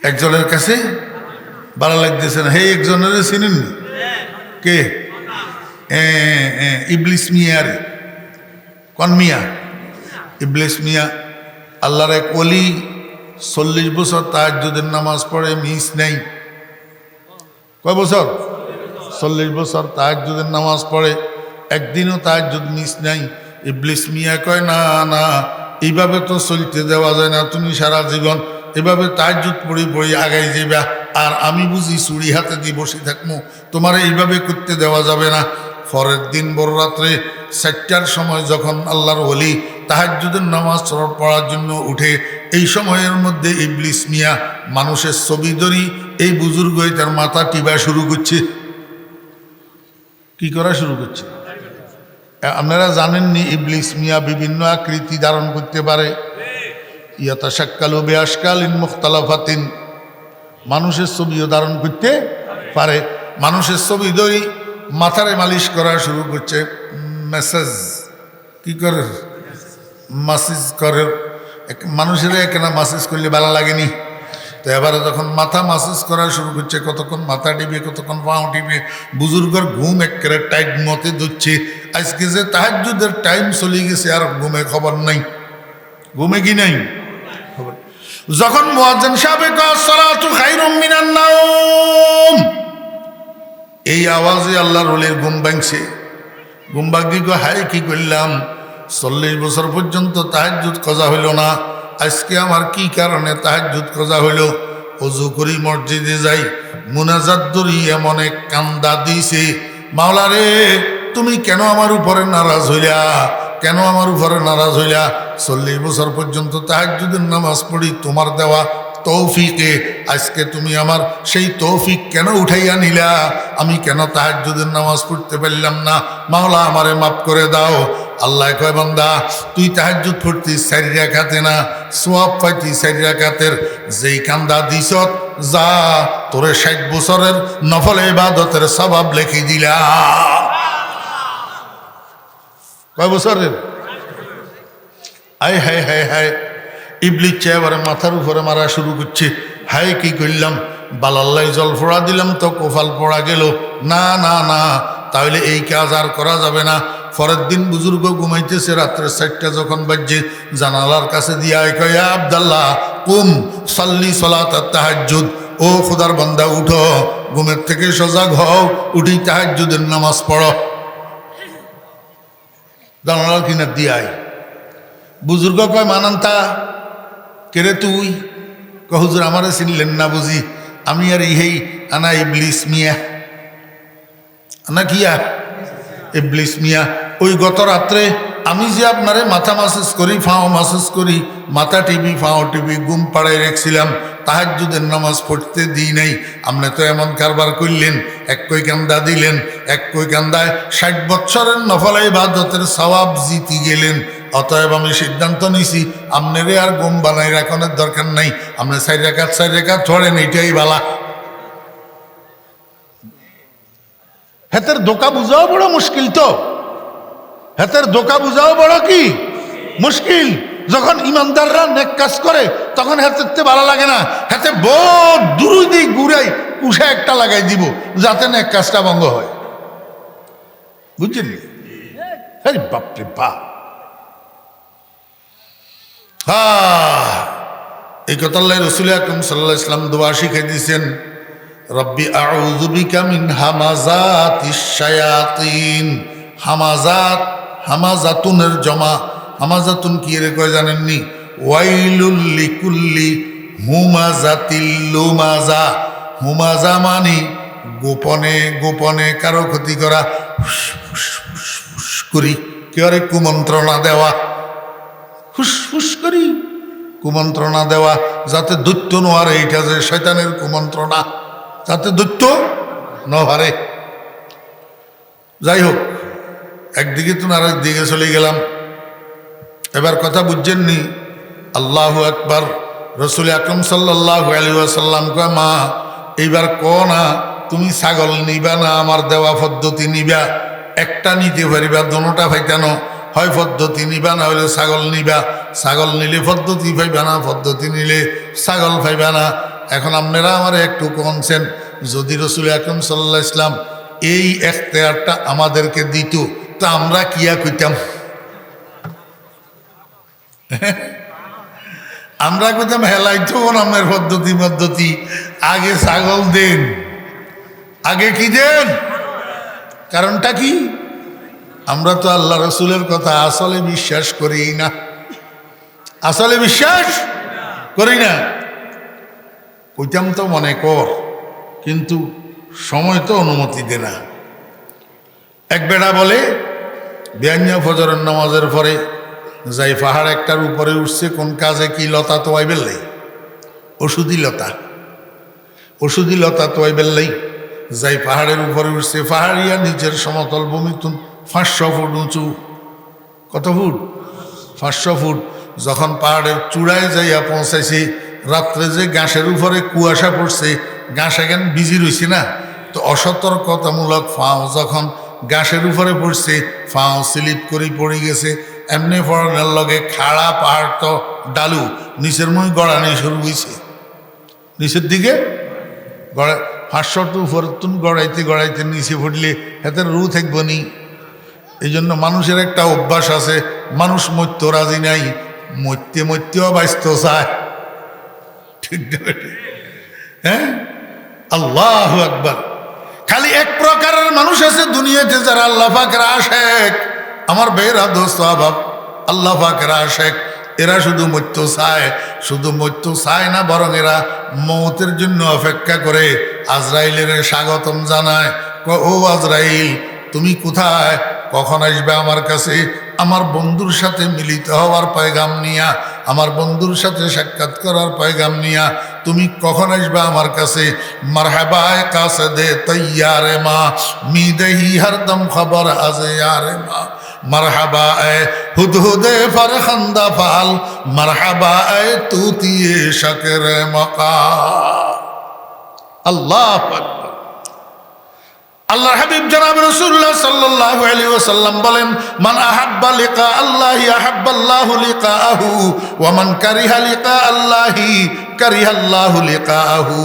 একজনের কাছে ভালো লাগতেছে না। হে একজনের চিনেননি? কে? ইবলিস মিয়া রে। কোন মিয়া? ইবলিস মিয়া। আল্লাহর এক ওলি, 40 বছর তাহাজ্জুদের নামাজ পড়ে, মিস নেই। কয় বছর? 40 বছর তাহাজ্জুদের নামাজ পড়ে, একদিনও তাহাজ্জুদ মিস নাই। ইবলিস মিয়া কয়, না না, এইভাবে তো চলতে দেওয়া যায় না। তুমি সারা জীবন এভাবে তাহাজ্জুদ পড়ি পড়ি আগাই যাইবা, আর আমি বুঝি চুরি হাতে দিয়ে বসে থাকবো, তোমার এইভাবে করতে দেওয়া যাবে না। পরের দিন বড় রাত্রে 4টার সময় যখন আল্লাহর ওলি তাহাজ্জুদের নামাজ পড়ার জন্য উঠে, এই সময়ের মধ্যে ইবলিস মিয়া মানুষের ছবি ধরি এই বুজুর্গ তার মাথা টিবা শুরু করছে। কি করা শুরু করছে? আপনারা জানেননি ইবলিস মিয়া বিভিন্ন আকৃতি ধারণ করতে পারে। ইয়াতাশাক্কালু বিআশকালিন মুখতালাফাতিন, মানুষের ছবিও ধারণ করতে পারে। মানুষের ছবি ধরি মাথারে মালিশ করা শুরু করছে। মেসেজ কি করে? মাসেজ করে। মানুষের এখানে মাসেজ করলে ভালো লাগেনি তো, এবারে যখন মাথা মাসেজ করা শুরু করছে, কতক্ষণ মাথা টিপে, কতক্ষণ পাও টিপে, বুজুর্গর ঘুম একেবারে টাইট মতে ধরছে। আজকে যে তাহাজ্জুদের টাইম চলে গেছে, আর ঘুমে খবর নাই। ঘুমে কি নাই খবর। যখন মুয়াজ্জিন সাহেব কয় সালাতু খায়রুম মিনান নাওম, এই আওয়াজে আল্লাহর ওলির ঘুম ভাঙছে। ঘুম ভাঙি কয়, হাই কি করলাম, 40 বছর পর্যন্ত তাহাজ্জুদ কজা হইল না, আজকে আমার কি কারণে তাহাজ্জুদ কজা হইল? ওযু করি মসজিদে যাই, মুনাজাত ধরি এমন এক কান্দা দিছে, মাওলা রে তুমি কেন আমার উপরে নারাজ হইলা? কেন আমার উপরে নারাজ হইলা? 40 বছর পর্যন্ত তাহাজ্জুদের নামাজ পড়ি তোমার দেওয়া তৌফিকে, আজকে তুমি আমার সেই তৌফিক কেন উঠাইয়া নিলা? আমি কেন তাহাজ্জুদের নামাজ পড়তে পারলাম না? মাওলা আমারে মাফ করে দাও। আল্লাহ কয়, বান্দা তুই তাহাজ্জুদ পড়তিস 4 রাকাতে না, সওয়াব পাইতি 4 রাকাতের। যেই কান্দা দিছত, যা তোরে 60 বছরের নফল ইবাদতের সওয়াব লিখে দিলাম। কয় বছরের? আয় হায় হায় হায়। ইবলিস এবারে মাথার উপরে মারা শুরু করছে। হায় কি করলাম, বালাল্লাই জল ফোড়া দিলাম তো কোফাল পড়া গেল। না না না, তাহলে এই কাজ আর করা যাবে না। পরের দিন বুজুর্গ ঘুমাইতেছে, রাত্রে 4টা যখন বাজছে, জানালার কাছে দিয়া কয়, আব্দুল্লাহ কুম সাল্লি সালাতাত তাহাজ্জুদ, ও খোদার বান্দা উঠো, ঘুমের থেকে সজাগ হও, উঠি তাহাজ্জুদের নামাজ পড়ো। জানালার কিনার দিয়াই বুজুর্গ কয়, মানান্তা কেরে তুই? কয়, হুজুর আমারে চিনলেন না বুঝি, আমি আর ইহেই আনা ইবলিস মিয়া। আনা কিয়া? ইবলিস মিয়া। ওই গত রাত্রে আমি যে আপনারে মাথা মাসাজ করি, ফাও মাসাজ করি, মাথা টিপি, ফাও টিপি, ঘুম পাড়ায় রেখছিলাম, তাহাজ্জুদের নামাজ পড়তে দিই নাই। আপনি তো এমন কারবার করলেন, এক কই কান্দা দিলেন, এক কই কান্দায় 60 বৎসরের নফল ইবাদতের সওয়াব জিতি গেলেন। অতএব আমি সিদ্ধান্ত নিছি, আপনারে আর ঘুম বানাই রাখনের দরকার নাই, আপনি 4 রাকাত ছড়েন, এইটাই বালা। হেতের ধোকা বুঝাও বড় মুশকিল তো, হেতের ধোকা বুঝাও বড় কি মুশকিল। যখন ইমানদাররা নেক কাজ করে তখন হেতে ভালো লাগে না, হেতে বহুত দূর দিক ঘুরাই কুশে একটা লাগাই দিব যাতে নেক কাজটা ভঙ্গ হয়। বুঝছেন? আরে বাপরে বাপ। এই কথা আল্লাহ রাসূল আকরাম সাল্লাল্লাহু আলাইহি ওয়াসাল্লাম দোয়া শিখাই দিয়েছেন, রব্বি আউযু বিকা মিন হামাযাতিশ শায়াতিন। হামাজাত, হামাজাতুনের জমা। হামাজাতুন কি রে কয় জানেননি? ওয়াইলুল লিকুল্লি হুমাজাতিল লুমাজা। হুমাজা মানি গোপনে গোপনে কারো ক্ষতি করা, ফুস করি কেউ কুমন্ত্রণা দেওয়া, ফুসফুস করি কুমন্ত্রণা দেওয়া, যাতে দৈত্য নোয়ারে। এইটা যে শয়তানের কুমন্ত্রণা, যাতে দৈত্য নহারে। যাই হোক, একদিকে তো আর একদিকে চলে গেলাম। এবার কথা বুঝছেননি? আল্লাহু আকবার। রাসূল আকরাম সাল্লাল্লাহু আলাইহি ওয়াসাল্লাম কয়, মা এইবার ক না তুমি ছাগল নিবা না আমার দেওয়া পদ্ধতি নিবা? একটা নিতে পারিবা, দোনোটা ফাইতানো, হয় পদ্ধতি নিবা না হলে ছাগল নিবা। ছাগল নিলে পদ্ধতি পাইবা না, পদ্ধতি নিলে ছাগল পাইবা না। এখন আপনারা আমার একটু কনছেন, যদি রসুল আকরম সাল্লাল্লাহু আলাইহি ইসলাম এই এখতিয়ারটা আমাদেরকে দিত তো আমরা কিয়া কইতাম? আমরা কইতাম হেলাই তো নামের পদ্ধতি আগে ছাগল দেন, আগে কি দেন? কারণটা কি? আমরা তো আল্লাহ রসুলের কথা আসলে বিশ্বাস করি না, আসলে বিশ্বাস করি না। কইতাম তো মনে কর, কিন্তু সময় তো অনুমতি দে না। এক বেড়া বলে বেআইনা ফজরের নামাজের পরে যাই পাহাড় একটার উপরে উঠছে, কোন কাজে কি লতা তো আইবেললাই, ওষুধি লতা তো আইবেললাই, যাই পাহাড়ের উপরে উঠছে, পাহাড়িয়া নিচের সমতল ভূমি 500 ফুট উঁচু। কত ফুট? 500 ফুট। যখন পাহাড়ের চূড়ায় যাইয়া পৌঁছাইছে, রাত্রে যে ঘাসের উপরে কুয়াশা পড়ছে, ঘাস এখন ভিজি রয়েছে না, তো অসতর্কতামূলক ফাও যখন ঘাসের উপরে পড়ছে, ফাও স্লিপ করে পড়ে গেছে। এমনি পড়ানোর লগে খাড়া পাহাড় তো ডালু, নিচের মুখ গড়ানি শুরু হয়েছে, নিচের দিকে গড়া 500 টু উপরে তুন গড়াইতে নিচে পড়লে হাতের রু থাকব নি। এই জন্য মানুষের একটা অভ্যাস আছে, মানুষ মরতে রাজি নাই, মরতেও বাঁচত চায়। ঠিক না? হ্যাঁ, আল্লাহু আকবার। খালি এক প্রকারের মানুষ আছে দুনিয়াতে যারা আল্লাহ পাকের আশেক। আমার বেরা দোস্ত আবাব, আল্লাহ পাকের আশেক। এরা শুধু মৃত্যু চায়, শুধু মৃত্যু চায় না, বরং এরা মৌতের জন্য অপেক্ষা করে, আজরাইলের স্বাগতম জানায়। ও আজরাইল, তুমি কোথায়? কখন আসবে আমার কাছে? আমার বন্ধুর সাথে মিলিত হওয়ার পয়গাম নিয়া, আমার বন্ধুর সাথে সাক্ষাৎ করার পয়গাম নিয়া তুমি কখন আসবে আমার কাছে? মারহাবায়ে কাসদে তৈয়ারে মা, মিদেহি হরদম খবর আজে ইয়ারে মা। মারহাবায়ে হুদহুদে ফরখন্দা ফাল, মারহাবায়ে তুতিয়ে শকরে মকা। আল্লাহু আকবার। আল্লাহর হাবিব জনাব রাসূলুল্লাহ সাল্লাল্লাহু আলাইহি ওয়াসাল্লাম বলেন, মান আহাব্বা লিকা আল্লাহি আহাব্বাল্লাহু লিকাআহু ওয়া মান কারিহা লিকা আল্লাহি কারিহাল্লাহু লিকাআহু।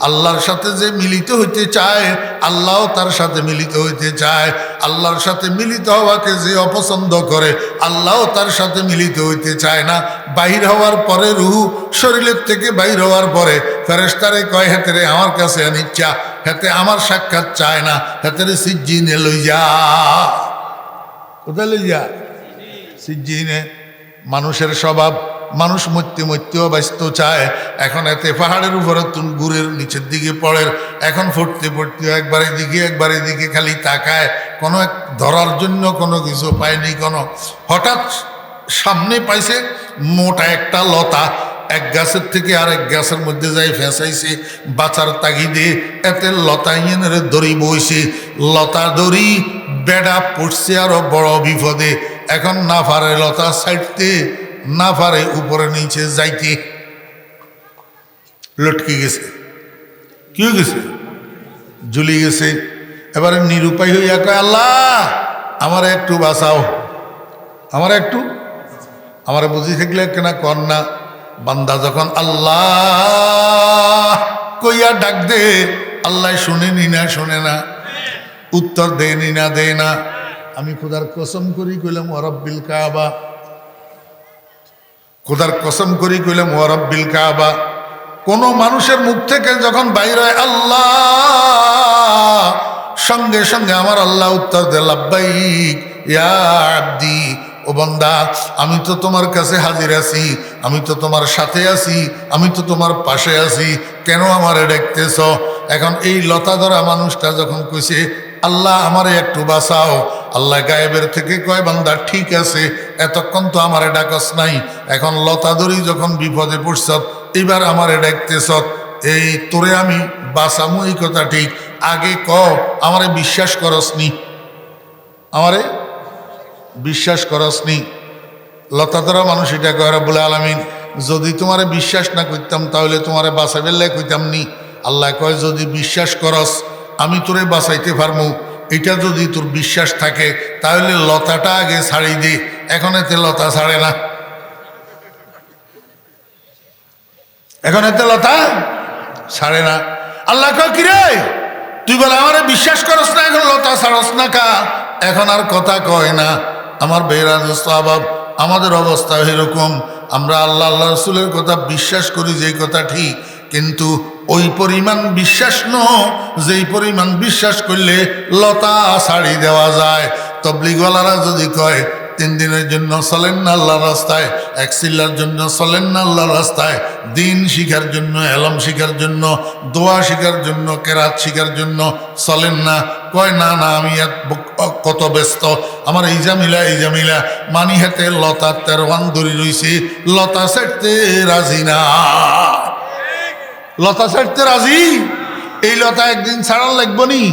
আল্লাহর সাথে যে মিলিত হইতে চায়, আল্লাহও তার সাথে মিলিত হইতে চায়। আল্লাহর সাথে মিলিত হওয়াকে যে অপছন্দ করে, আল্লাহও তার সাথে মিলিত হইতে চায় না। বাহির হওয়ার পরে রূহ শরীরের থেকে বাহির হওয়ার পরে ফেরেশতারে কয়, হেতেরে আমার কাছে আনিচ্ছা, হেতে আমার সাক্ষাৎ চায় না, হেতেরে সিজ্জিনে লই যা। কোথায় লই যা? সিজ্জিনে। মানুষের স্বভাব, মানুষ মরতেও ব্যস্ত চায়। এখন এতে পাহাড়ের উপরে গুড়ের নিচের দিকে পড়ে, এখন পড়তেও একবার এদিকে খালি তাকায়, কোনো এক ধরার জন্য কোনো কিছু পায়নি। হঠাৎ সামনে পাইছে মোটা একটা লতা, এক গাছের থেকে আরেক গাছের মধ্যে যাই ফেঁসাইছে বাঁচার তাগিদে। এতে লতা ইয়েনের দড়ি বইছে, লতা দড়ি বেড়া পড়ছে আরো বড় বিপদে। এখন না পারে লতা ছাড়তে, না পারে উপরে নিচে যাইতে, লটকে গেছে। কি হয়ে গেছে? ঝুলি গেছে। এবারে নিরুপায় হইয়া কয়, আল্লাহ আমার একটু বাঁচাও, আমার বুঝি থাকলে কেনা কর না। বান্দা যখন আল্লাহ কইয়া ডাক দে, আল্লাহ শুনেনি না, শোনে না, উত্তর দেয়নি না, দেয় না। আমি খোদার কসম করি কইলাম ওয়া রাব্বিল কাবা, খোদার কসম করি কইলাম ওয়া রাব্বিল কাবা। কোন মানুষের মুখ থেকে যখন বাইর হয় আল্লাহ, সঙ্গে সঙ্গে আমার আল্লাহ উত্তর দেয়, লাব্বাইক ইয়া আব্দি। ও বান্দা, আমি তো তোমার কাছে হাজির আছি, আমি তো তোমার সাথে আছি, আমি তো তোমার পাশে আছি, কেন আমারে ডাকতেছ? এখন এই লতা ধরা মানুষটা যখন কইছে, আল্লাহ আমারে একটু বাঁচাও, আল্লাহ গায়েবের থেকে কয়, বান্দা ঠিক আছে, এতক্ষণ তো আমারে ডাকস নাই, এখন লতা ধরি যখন বিপদে পড়ছ, এবার আমারে ডাকতেছ, এই তোরে আমি বাঁচামু, এই কথা ঠিক, আগে ক আমারে বিশ্বাস করসনি, আমারে বিশ্বাস করসনি। লতা ধরা মানুষ এটা কয়, রব্বুল আলামিন যদি তোমারে বিশ্বাস না করতাম তাহলে তোমারে বাঁচাবে লাই কইতাম নি। আল্লাহ কয়, যদি বিশ্বাস করস আমি তোরে বাঁচাইতে পারমু, এটা যদি তোর বিশ্বাস থাকে তাহলে লতাটা আগে ছাড়ি দে। এখন এতে লতা ছাড়ে না, এখন এতে লতা ছাড়ে না। আল্লাহ কয় কি রে, তুই বলে আমারে বিশ্বাস করস না, এখন লতা ছাড়স না কা? এখন আর কথা কয় না। আমার বেহরাজ সাহাব, আমাদের অবস্থা এরকম, আমরা আল্লাহ আল্লাহ রসুলের কথা বিশ্বাস করি, যেই কথা ঠিক, কিন্তু ওই পরিমাণ বিশ্বাস যেই পরিমাণ বিশ্বাস করলে লতা ছাড়ি দেওয়া যায়। তবলিগওয়ালারা যদি কয় 3 দিনের জন্য চলেন না আল্লাহর রাস্তায়, 1 চিল্লার জন্য চলেন না আল্লাহর রাস্তায়, দিন শিখার জন্য, এলম শিখার জন্য, দোয়া শিখার জন্য, কেরাত শিখার জন্য চলেন না, কয় না না আমি কত ব্যস্ত, আমার এই জামিলা মানি হাতে লতা 13 ধরি রইছি, লতা ছাড়তে রাজি না। লতা ছাড়তে রাজি? এই লতা একদিন ছাড়ার লাগবো নি?